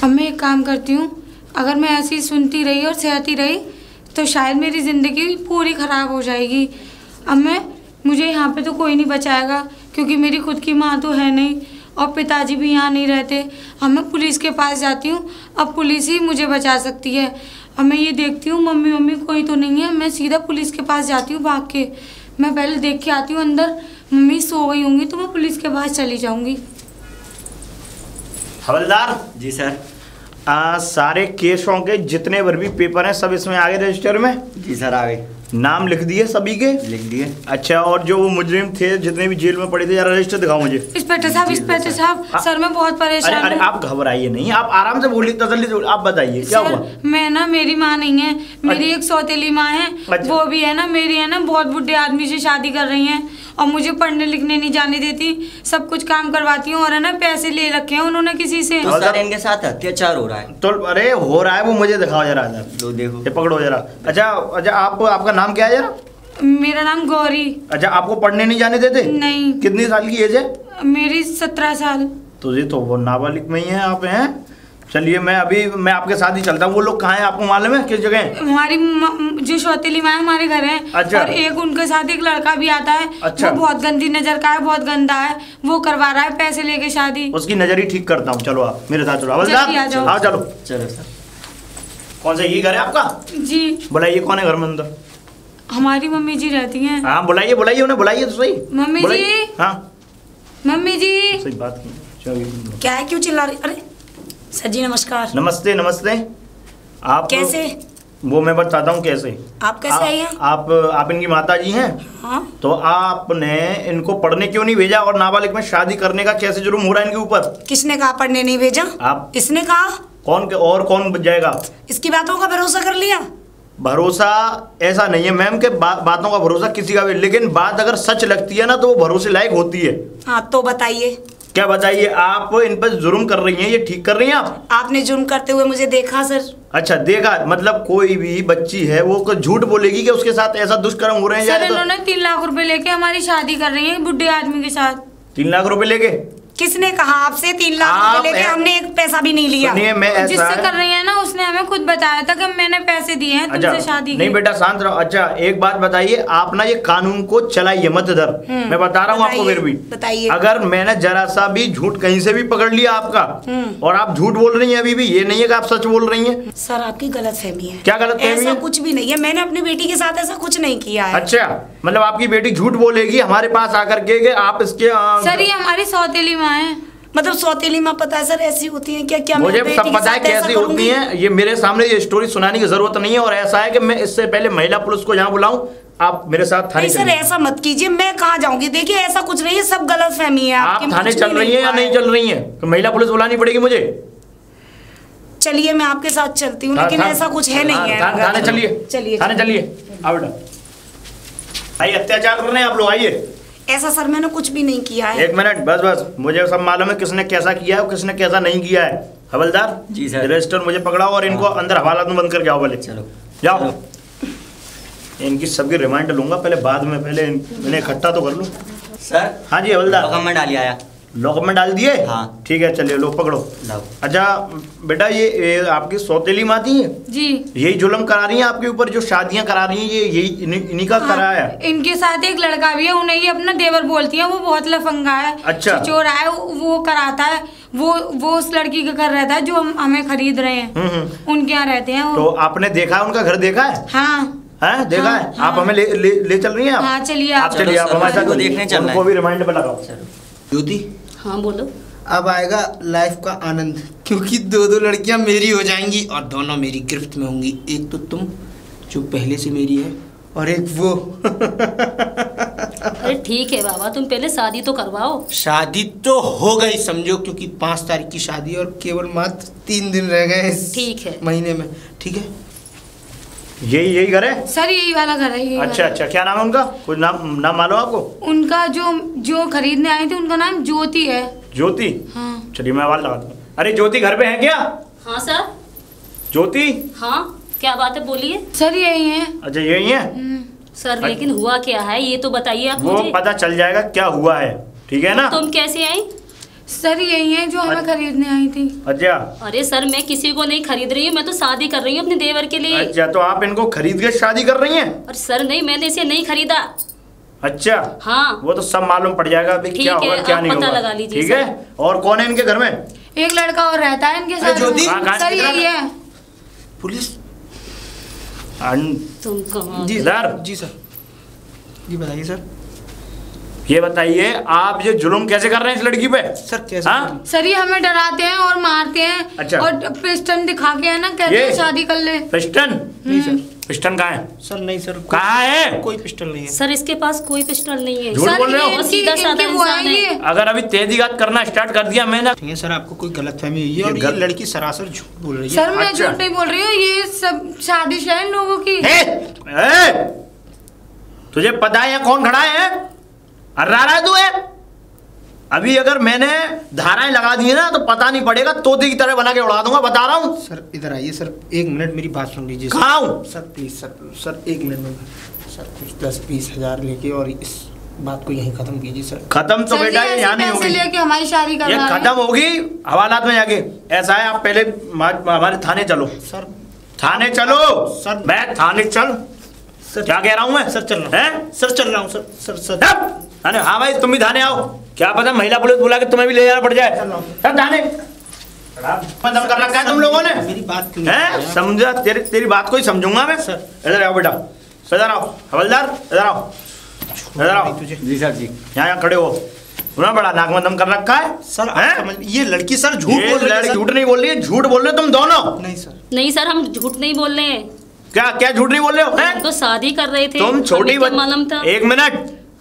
[SPEAKER 2] अब मैं एक काम करती हूँ, अगर मैं ऐसे ही सुनती रही और सहती रही तो शायद मेरी ज़िंदगी पूरी ख़राब हो जाएगी। अब मुझे यहाँ पे तो कोई नहीं बचाएगा, क्योंकि मेरी खुद की माँ तो है नहीं और पिताजी भी यहाँ नहीं रहते। अब मैं पुलिस के पास जाती हूँ, अब पुलिस ही मुझे बचा सकती है। अब मैं ये देखती हूँ मम्मी कोई तो नहीं है, मैं सीधा पुलिस के पास जाती हूँ भाग के। मैं पहले देख के आती हूँ अंदर मम्मी सो गई होंगी तो मैं पुलिस के पास चली जाऊँगी।
[SPEAKER 6] हवलदार
[SPEAKER 7] जी सर।
[SPEAKER 6] सारे केसों के जितने भर भी पेपर हैं सब इसमें आ गए रजिस्टर में?
[SPEAKER 7] जी सर आ गए।
[SPEAKER 6] नाम लिख दिए सभी के?
[SPEAKER 7] लिख दिए।
[SPEAKER 6] अच्छा, और जो वो मुजरिम थे जितने भी जेल में पड़े थे, जरा रजिस्टर दिखाओ मुझे।
[SPEAKER 2] इंस्पेक्टर साहब, सर मैं बहुत परेशान हूँ।
[SPEAKER 6] अरे आप घबराइए नहीं, आप आराम से बोलिए, तसल्ली से। आप बताइए क्या हुआ?
[SPEAKER 2] मैं ना, मेरी माँ नहीं है, मेरी एक सौतेली माँ है।
[SPEAKER 6] अच्छा।
[SPEAKER 2] वो भी है ना, मेरी है ना बहुत बुढ़े आदमी से शादी कर रही हैं और मुझे पढ़ने लिखने नहीं जाने देती, सब कुछ काम करवाती हूँ और है ना पैसे ले रखे हैं उन्होंने किसी से।
[SPEAKER 7] तो सर इनके साथ अत्याचार हो रहा है।
[SPEAKER 6] तो अरे हो रहा है, वो मुझे दिखाओ जरा।
[SPEAKER 7] लो देखो,
[SPEAKER 6] ये पकड़ो जरा। अच्छा, आपका नाम क्या है जरा?
[SPEAKER 2] मेरा नाम गौरी।
[SPEAKER 6] अच्छा, आपको पढ़ने नहीं जाने देते?
[SPEAKER 2] नहीं।
[SPEAKER 6] कितनी साल की एज है?
[SPEAKER 2] मेरी 17 साल।
[SPEAKER 6] तो ये तो वो नाबालिग में ही है आप हैं। चलिए मैं आपके साथ ही चलता हूँ। वो लोग कहाँ हैं आपको मालूम है? किस जगह?
[SPEAKER 2] हमारी जो सौतेली माँ है हमारे घर है।
[SPEAKER 6] अच्छा।
[SPEAKER 2] और एक उनके साथ एक लड़का भी आता है।
[SPEAKER 6] अच्छा।
[SPEAKER 2] वो बहुत गंदी नजर का है, बहुत गंदा है, वो करवा रहा है पैसे लेके शादी।
[SPEAKER 6] उसकी नजर ही ठीक करता हूँ। चलो आप मेरे साथ चलो।
[SPEAKER 2] जल्दी आ जाओ।
[SPEAKER 6] हाँ चलो।
[SPEAKER 7] चलो सर।
[SPEAKER 6] कौन सा ये घर है आपका?
[SPEAKER 2] जी।
[SPEAKER 6] बुलाइए, कौन है घर में अंदर?
[SPEAKER 2] हमारी मम्मी जी रहती हैं।
[SPEAKER 6] हाँ बुलाइए उन्हें, बुलाइए तो सही।
[SPEAKER 2] मम्मी जी।
[SPEAKER 6] हाँ
[SPEAKER 2] मम्मी जी।
[SPEAKER 6] सही बात की।
[SPEAKER 3] क्या है, क्यों चिल्ला रही? अरे सर जी नमस्कार।
[SPEAKER 6] नमस्ते। आप
[SPEAKER 3] कैसे?
[SPEAKER 6] वो मैं बताता हूँ कैसे।
[SPEAKER 3] आप कैसे आई हैं?
[SPEAKER 6] आप इनकी माता जी हैं?
[SPEAKER 3] हाँ।
[SPEAKER 6] तो आपने इनको पढ़ने क्यों नहीं भेजा और नाबालिग में शादी करने का कैसे जुर्म हो रहा है इनके ऊपर?
[SPEAKER 3] किसने कहा पढ़ने नहीं भेजा?
[SPEAKER 6] आप।
[SPEAKER 3] इसने कहा।
[SPEAKER 6] कौन जाएगा?
[SPEAKER 3] इसकी बातों का भरोसा कर लिया?
[SPEAKER 6] भरोसा ऐसा नहीं है मैम के बातों का भरोसा किसी का भी, लेकिन बात अगर सच लगती है ना तो वो भरोसे लायक होती है।
[SPEAKER 3] हाँ तो बताइए।
[SPEAKER 6] क्या बताइए? आप इन पर जुर्म कर रही हैं, ये ठीक कर रही हैं आप?
[SPEAKER 3] आपने जुर्म करते हुए मुझे देखा सर?
[SPEAKER 6] अच्छा देखा, मतलब कोई भी बच्ची है वो झूठ बोलेगी कि उसके साथ ऐसा दुष्कर्म हो रहे हैं?
[SPEAKER 2] सर इन्होंने 3 लाख रुपए लेके हमारी शादी कर रही है बुढ़े आदमी के साथ।
[SPEAKER 6] 3 लाख रुपए लेके?
[SPEAKER 3] किसने कहा आपसे 3 लाख रुपए लेके? हमने एक पैसा भी नहीं लिया।
[SPEAKER 2] जिससे कर रही है ना उसने हमें खुद बताया था कि मैंने पैसे दिए हैं तुमसे शादी के।
[SPEAKER 6] नहीं बेटा शांत रहो। अच्छा एक बात बताइए, आप ना ये कानून को चलाइए मत इधर, मैं बता रहा हूँ आपको। फिर भी
[SPEAKER 3] बताइए।
[SPEAKER 6] अगर मैंने जरा सा भी झूठ कहीं से भी पकड़ लिया आपका और आप झूठ बोल रही हैं, अभी भी ये नहीं है कि आप सच बोल रही हैं।
[SPEAKER 3] सर आपकी गलतफहमी है।
[SPEAKER 6] क्या गलतफहमी है?
[SPEAKER 3] ऐसा कुछ भी नहीं है, मैंने अपनी बेटी के साथ ऐसा कुछ नहीं किया है।
[SPEAKER 6] अच्छा मतलब आपकी बेटी झूठ बोलेगी हमारे पास आकर के आप इसके?
[SPEAKER 2] सर ये हमारी सौतेली माँ है।
[SPEAKER 3] मतलब सौतेली माँ पता है सर ऐसी होती है क्या? क्या
[SPEAKER 6] मुझे सब पता है कैसी होती हैं। ये मेरे सामने ये स्टोरी सुनाने की जरूरत नहीं है। और ऐसा है कि मैं इससे पहले महिला पुलिस को यहाँ बुलाऊं, आप मेरे साथ थाने
[SPEAKER 3] सर ऐसा मत कीजिए, मैं कहाँ जाऊंगी? देखिए ऐसा कुछ नहीं है, सब गलतफहमी है।
[SPEAKER 6] आप थाने चल रही हैं या नहीं चल रही हैं? तो महिला पुलिस बुलानी पड़ेगी मुझे।
[SPEAKER 3] चलिए मैं आपके साथ चलती हूँ, लेकिन ऐसा कुछ है नहीं है।
[SPEAKER 6] थाने चलिए, थाने चलिए। आओ बेटा, आइए, अत्याचार कर रहे हैं आप लोग, आइए।
[SPEAKER 3] ऐसा सर मैंने कुछ भी नहीं किया है।
[SPEAKER 6] 1 मिनट बस, मुझे सब मालूम है किसने कैसा किया है और किसने कैसा नहीं किया है। हवलदार
[SPEAKER 7] जी सर।
[SPEAKER 6] रजिस्टर मुझे पकड़ाओ और इनको अंदर हवालात में बंद करके आओ। बोले
[SPEAKER 7] चलो
[SPEAKER 6] जाओ। इनकी सबकी रिमांड लूंगा पहले, बाद में पहले इन्हें इकट्ठा तो कर लूँ।
[SPEAKER 7] सर।
[SPEAKER 6] हाँ जी हवलदार।
[SPEAKER 7] डॉक्यूमेंट डाल आया।
[SPEAKER 6] डॉक्यूमेंट डाल दिए?
[SPEAKER 7] हाँ।
[SPEAKER 6] ठीक है चलिए, लो पकड़ो। अच्छा बेटा, ये आपकी सौतेली माँ थी
[SPEAKER 2] जी,
[SPEAKER 6] यही जुल्म करा रही हैं आपके ऊपर, जो शादियां करा रही हैं, ये यही इन्हीं का कराया है?
[SPEAKER 2] इनके साथ एक लड़का भी है, उन्हें ये अपना देवर बोलती है, वो बहुत लफंगा है।
[SPEAKER 6] अच्छा।
[SPEAKER 2] चोरा है, वो कराता है। वो उस लड़की का घर रहता है जो हमें खरीद रहे हैं, उनके यहाँ रहते हैं।
[SPEAKER 6] तो आपने देखा है, उनका घर देखा है?
[SPEAKER 2] हाँ
[SPEAKER 6] है देखा है।
[SPEAKER 2] हाँ।
[SPEAKER 6] आप हमें ले चल रही हैं?
[SPEAKER 2] हाँ चलिए
[SPEAKER 6] आप चलिए, आप हमारे साथ
[SPEAKER 7] देखने चल रहे हैं।
[SPEAKER 6] उनको भी रिमाइंड पे लगाओ।
[SPEAKER 1] ज्योति
[SPEAKER 4] हाँ बोलो।
[SPEAKER 1] अब आएगा लाइफ का आनंद, क्योंकि 2 लड़कियां मेरी हो जाएंगी और दोनों मेरी गिरफ्त में होंगी। एक तो तुम जो पहले से मेरी है, और एक वो।
[SPEAKER 4] अरे ठीक है बाबा, तुम पहले शादी तो करवाओ।
[SPEAKER 1] शादी तो हो गई समझो, क्योंकि 5 तारीख की शादी और केवल मात्र 3 दिन रह गए इस
[SPEAKER 4] ठीक है
[SPEAKER 1] महीने में। ठीक है,
[SPEAKER 6] यही घर है
[SPEAKER 2] सर, यही वाला घर है।
[SPEAKER 6] अच्छा अच्छा, क्या नाम है उनका? कुछ नाम मालूम आपको?
[SPEAKER 2] उनका जो खरीदने आए थे उनका नाम ज्योति है।
[SPEAKER 6] ज्योति?
[SPEAKER 2] हाँ।
[SPEAKER 6] चलिए मैं आवाज लगाता हूँ। अरे ज्योति घर पे है क्या?
[SPEAKER 4] हाँ सर।
[SPEAKER 6] ज्योति?
[SPEAKER 4] हाँ क्या बात है, बोलिए।
[SPEAKER 2] सर यही है।
[SPEAKER 6] अच्छा यही है
[SPEAKER 4] सर लेकिन हुआ क्या है ये तो बताइए आप
[SPEAKER 6] वो
[SPEAKER 4] मुझे।
[SPEAKER 6] पता चल जाएगा क्या हुआ है, ठीक है ना?
[SPEAKER 4] तुम कैसे आई?
[SPEAKER 2] सर यही है जो हमें खरीदने आई थी।
[SPEAKER 6] अच्छा।
[SPEAKER 4] अरे सर मैं किसी को नहीं खरीद रही हूँ, मैं तो शादी कर रही हूँ अपने देवर के लिए।
[SPEAKER 6] अच्छा तो आप इनको खरीद के शादी कर रही हैं?
[SPEAKER 4] और सर नहीं, मैंने इसे नहीं खरीदा।
[SPEAKER 6] अच्छा
[SPEAKER 4] हाँ
[SPEAKER 6] वो तो सब मालूम पड़ जाएगा अभी क्या होगा क्या नहीं होगा।
[SPEAKER 4] पता लगा लीजिए।
[SPEAKER 6] ठीक है, और कौन है इनके घर में?
[SPEAKER 2] एक लड़का और रहता है इनके साथ।
[SPEAKER 1] ज्योति?
[SPEAKER 2] सर यही है।
[SPEAKER 1] पुलिस?
[SPEAKER 4] तुम कहाँ?
[SPEAKER 1] जी
[SPEAKER 6] इधर।
[SPEAKER 1] जी सर, जी बताइए सर।
[SPEAKER 6] ये बताइए आप ये जुल्म कैसे कर रहे हैं इस लड़की पे?
[SPEAKER 1] सर कैसे?
[SPEAKER 6] हाँ?
[SPEAKER 2] सर ये हमें डराते हैं और मारते हैं।
[SPEAKER 6] अच्छा।
[SPEAKER 2] और पिस्टन दिखा के है ना, कहते हैं शादी कर ले।
[SPEAKER 6] पिस्टन?
[SPEAKER 1] नहीं सर।
[SPEAKER 6] पिस्टन कहाँ है?
[SPEAKER 1] सर नहीं सर,
[SPEAKER 6] कहाँ है?
[SPEAKER 1] कोई पिस्टल नहीं है
[SPEAKER 4] सर इसके पास कोई पिस्टल नहीं है।
[SPEAKER 6] झूठ बोल रहे हो?
[SPEAKER 2] ये
[SPEAKER 4] सीधा साधा
[SPEAKER 2] इनकी वो
[SPEAKER 4] इंसान
[SPEAKER 2] है
[SPEAKER 4] है।
[SPEAKER 2] ये।
[SPEAKER 6] अगर अभी तेजीगात करना स्टार्ट कर दिया मैंने।
[SPEAKER 1] ठीक है सर, आपको कोई गलतफहमी हुई है और ये लड़की सरासर झूठ बोल रही है।
[SPEAKER 2] सर मैं
[SPEAKER 6] अच्छा।
[SPEAKER 2] झूठ नहीं बोल रही हूँ, ये सब शादी है इन लोगों की।
[SPEAKER 6] तुझे पता है यहाँ कौन खड़ा है? अर्रा रहा है तू है? अभी अगर मैंने धाराएं लगा दी ना तो पता नहीं पड़ेगा, तोते की तरह बना के उड़ा दूंगा, बता रहा हूँ।
[SPEAKER 1] सर इधर आइए सर, 1 मिनट मेरी बात सुन लीजिए।
[SPEAKER 6] कहाँ हूँ?
[SPEAKER 1] सर प्लीज सर 1 मिनट में सर कुछ 10-20 हज़ार लेके और इस बात को यहीं खत्म कीजिए सर।
[SPEAKER 6] खत्म तो बेटा ये यहाँ नहीं होगी,
[SPEAKER 2] लेके हमारी शादी
[SPEAKER 6] ये
[SPEAKER 2] करवा
[SPEAKER 6] खत्म होगी हवालात में जाके। ऐसा है आप पहले हमारे थाने चलो।
[SPEAKER 1] सर
[SPEAKER 6] थाने चलो
[SPEAKER 1] सर।
[SPEAKER 6] मैं थाने चल।
[SPEAKER 1] सर
[SPEAKER 6] क्या कह रहा हूँ मैं?
[SPEAKER 1] सर चल रहा हूँ।
[SPEAKER 6] हैं?
[SPEAKER 1] सर चल रहा हूँ सर सर
[SPEAKER 6] थाने? हाँ भाई तुम भी थाने आओ, क्या पता महिला पुलिस बुला के तुम्हें भी ले जाना पड़ जाए। सब थाने दम कर रखा है तुम लोगों ने।
[SPEAKER 1] मेरी बात
[SPEAKER 6] हैं? समझा? तेरी बात को ही समझूंगा मैं।
[SPEAKER 1] सर।
[SPEAKER 6] इधर आओ बेटा, इधर आओ हवलदार, इधर आओ, इधर आओ।
[SPEAKER 7] जी सर जी।
[SPEAKER 6] यहाँ खड़े हो। सुना बड़ा नाक में दम कर रखा है
[SPEAKER 1] सर।
[SPEAKER 6] हैं?
[SPEAKER 1] समझ, ये लड़की सर झूठ बोल रही है।
[SPEAKER 6] झूठ नहीं बोल रही है, झूठ बोल रहे हो तुम दोनों।
[SPEAKER 1] नहीं सर,
[SPEAKER 4] नहीं सर हम झूठ नहीं बोल रहे हैं।
[SPEAKER 6] क्या क्या झूठ नहीं बोल रहे हो?
[SPEAKER 4] हम
[SPEAKER 6] हैं?
[SPEAKER 4] तो शादी कर रहे थे।
[SPEAKER 6] तुम छोटी
[SPEAKER 4] हमें क्या मालूम था?
[SPEAKER 6] एक मिनट,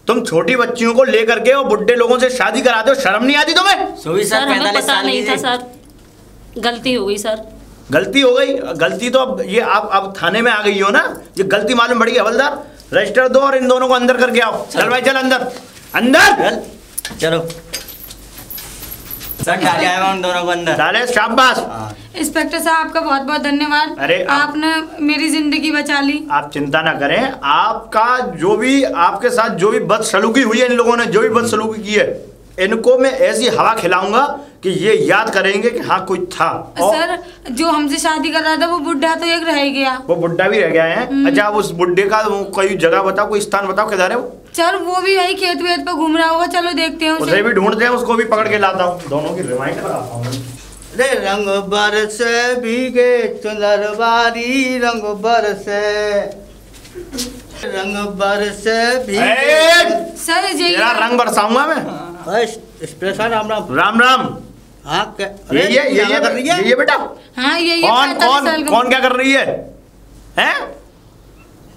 [SPEAKER 6] तुम छोटी बच्चियों को लेकर के और बुड्ढे लोगों से शादी कराते हो, शर्म नहीं आती तुम्हें?
[SPEAKER 4] सर हमें पता नहीं था सर, गलती हो गई सर।
[SPEAKER 6] गलती हो गई? गलती तो अब ये आप अब थाने में आ गई हो ना, ये गलती मालूम पड़ी। हवलदार रजिस्टर दो और इन दोनों को अंदर करके आओ। चल भाई चल अंदर अंदर
[SPEAKER 7] चलो सर, डाले आए मैं उन दोनों को अंदर।
[SPEAKER 6] डाले, शाबाश।
[SPEAKER 2] इंस्पेक्टर साहब आपका बहुत बहुत धन्यवाद।
[SPEAKER 6] अरे
[SPEAKER 2] आपने मेरी जिंदगी बचा ली।
[SPEAKER 6] आप चिंता ना करें, आपका जो भी आपके साथ जो भी बदसलूकी हुई है, इन लोगों ने जो भी बदसलूकी की है, इनको मैं ऐसी हवा खिलाऊंगा कि ये याद करेंगे कि हाँ कोई था। और
[SPEAKER 2] सर जो हमसे शादी कर रहा था वो बुढ़ा तो एक रह गया।
[SPEAKER 6] वो बुड्ढा भी रह गया है। अच्छा आप उस बुड्ढे का कोई जगह बताओ, कोई स्थान बताओ किधर है वो?
[SPEAKER 2] सर वो भी वही खेत वेत पे घूम रहा होगा, चलो देखते हैं
[SPEAKER 6] उसे भी ढूंढते हैं, उसको भी पकड़ के लाता हूँ। दोनों की रिमाइंड कराता हूँ।
[SPEAKER 5] रे रंग बरसे भीगे चुनरवारी, रंग बरसे, रंग बरसे भीगे।
[SPEAKER 2] सर यही
[SPEAKER 6] तेरा रंग बरसाऊंगा मैं।
[SPEAKER 5] स्पेशल राम राम।
[SPEAKER 6] राम राम।
[SPEAKER 5] हाँ
[SPEAKER 6] ये कर रही है ये बेटा?
[SPEAKER 2] हाँ यही
[SPEAKER 6] कौन कौन कौन क्या कर रही है? हैं?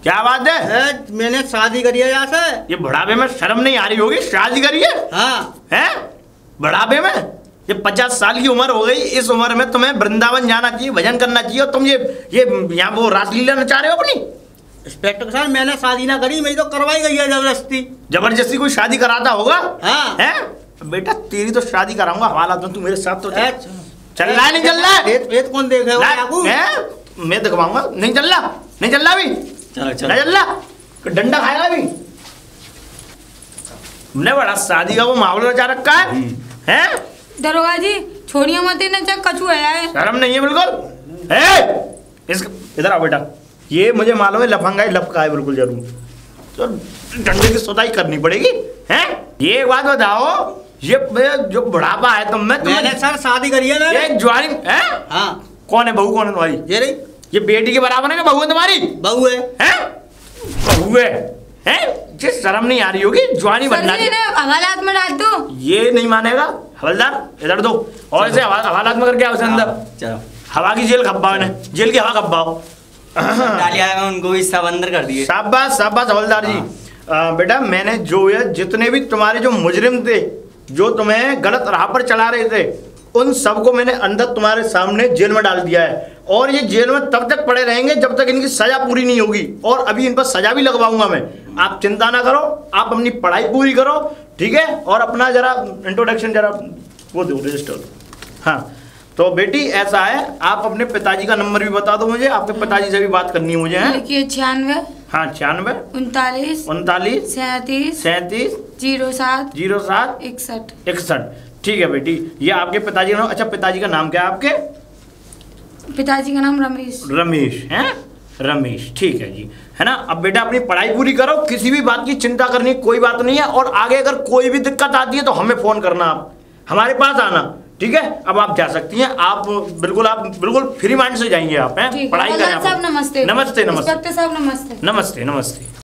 [SPEAKER 6] क्या बात है?
[SPEAKER 5] मैंने शादी करी है यहाँ से।
[SPEAKER 6] ये बुढ़ापे में शर्म नहीं आ रही होगी, शादी करी है?
[SPEAKER 5] हाँ।
[SPEAKER 6] हैं? बुढ़ापे में? ये 50 साल की उम्र हो गई, इस उम्र में तुम्हें वृंदावन जाना चाहिए, भजन करना चाहिए, और तुम ये यहाँ वो रासलीला नचा रहे हो अपनी।
[SPEAKER 5] इंस्पेक्टर साहब मैंने शादी ना करी, मेरी तो करवाई गई है जबरदस्ती।
[SPEAKER 6] जबरदस्ती कोई शादी कराता होगा?
[SPEAKER 5] हाँ।
[SPEAKER 6] हैं? बेटा तेरी तो शादी कराऊंगा हवालात में, तू मेरे साथ तो चल रहा है नहीं चल रहा है?
[SPEAKER 5] रेत कौन देखेगा आपको?
[SPEAKER 6] मैं दिखवाऊंगा। नहीं चल रहा, नहीं चल रहा अभी,
[SPEAKER 7] चलो चलो
[SPEAKER 6] नहीं चल रहा, डंडा खाएगा अभी। हमने बड़ा शादी का वो माहौल रचा रखा है। हैं?
[SPEAKER 2] दरोगा जी छोड़िए मत, ना चाहे कछू है।
[SPEAKER 6] शर्म नहीं है बिल्कुल। इधर आओ बेटा, ये मुझे मालूम है लफंगा ही लपका है बिल्कुल जरूर, तो डंडे की सुताई करनी पड़ेगी। हैं? ये एक बात बताओ, ये जो बुढ़ापा है तुम में,
[SPEAKER 5] मैंने सर शादी करी है मैंने।
[SPEAKER 6] ये ज्वारी है?
[SPEAKER 5] हाँ।
[SPEAKER 6] कौन है बहू? कौन है तुम्हारी?
[SPEAKER 5] ये रही।
[SPEAKER 6] ये बेटी के बराबर है ना बहू है तुम्हारी?
[SPEAKER 5] बहू है।
[SPEAKER 6] हैं? बहू है? हैं? ये शर्म नहीं आ रही होगी ज्वानी बनना की?
[SPEAKER 2] हवालात में डाल दो।
[SPEAKER 6] ये नहीं मानेगा हवलदार, इधर दो और इसे हवालात में करके आओ उसे अंदर।
[SPEAKER 7] चलो
[SPEAKER 6] हवा की जेल खब्बाओ, जेल की हवा खब्बाओ।
[SPEAKER 7] डालिया में उनको भी सब अंदर कर दिए।
[SPEAKER 6] शाबाश शाबाश हवलदार जी। बेटा मैंने जो है जितने भी तुम्हारे जो मुजरिम थे, जो तुम्हें गलत राह पर चला रहे थे, उन सबको मैंने अंदर तुम्हारे सामने जेल में डाल दिया है। और ये जेल में तब तक पड़े रहेंगे जब तक इनकी सजा पूरी नहीं होगी, और अभी इन पर सजा भी लगवाऊंगा मैं। आप चिंता ना करो, आप अपनी पढ़ाई पूरी करो, ठीक है। और अपना जरा इंट्रोडक्शन जरा वो दो रजिस्टर। हाँ तो बेटी ऐसा है, आप अपने पिताजी का नंबर भी बता दो मुझे, आपके पिताजी से भी बात करनी है मुझे। है
[SPEAKER 2] 96।
[SPEAKER 6] हाँ 96
[SPEAKER 2] 39
[SPEAKER 6] 39
[SPEAKER 2] 37
[SPEAKER 6] 37
[SPEAKER 2] 07
[SPEAKER 6] 07
[SPEAKER 2] 61।
[SPEAKER 6] 61। ठीक है बेटी, ये आपके पिताजी का नाम। अच्छा पिताजी का नाम क्या है आपके?
[SPEAKER 2] पिताजी का नाम रमेश।
[SPEAKER 6] रमेश है, रमेश, ठीक है जी, है ना। अब बेटा अपनी पढ़ाई पूरी करो, किसी भी बात की चिंता करनी कोई बात नहीं है। और आगे अगर कोई भी दिक्कत आती है तो हमें फोन करना, आप हमारे पास आना, ठीक है। अब आप जा सकती हैं, आप बिल्कुल फ्री माइंड से जाएंगे आप, हैं पढ़ाई करें आप।
[SPEAKER 2] नमस्ते।
[SPEAKER 6] नमस्ते नमस्ते
[SPEAKER 2] इंस्पेक्टर साहब नमस्ते।
[SPEAKER 6] नमस्ते नमस्ते।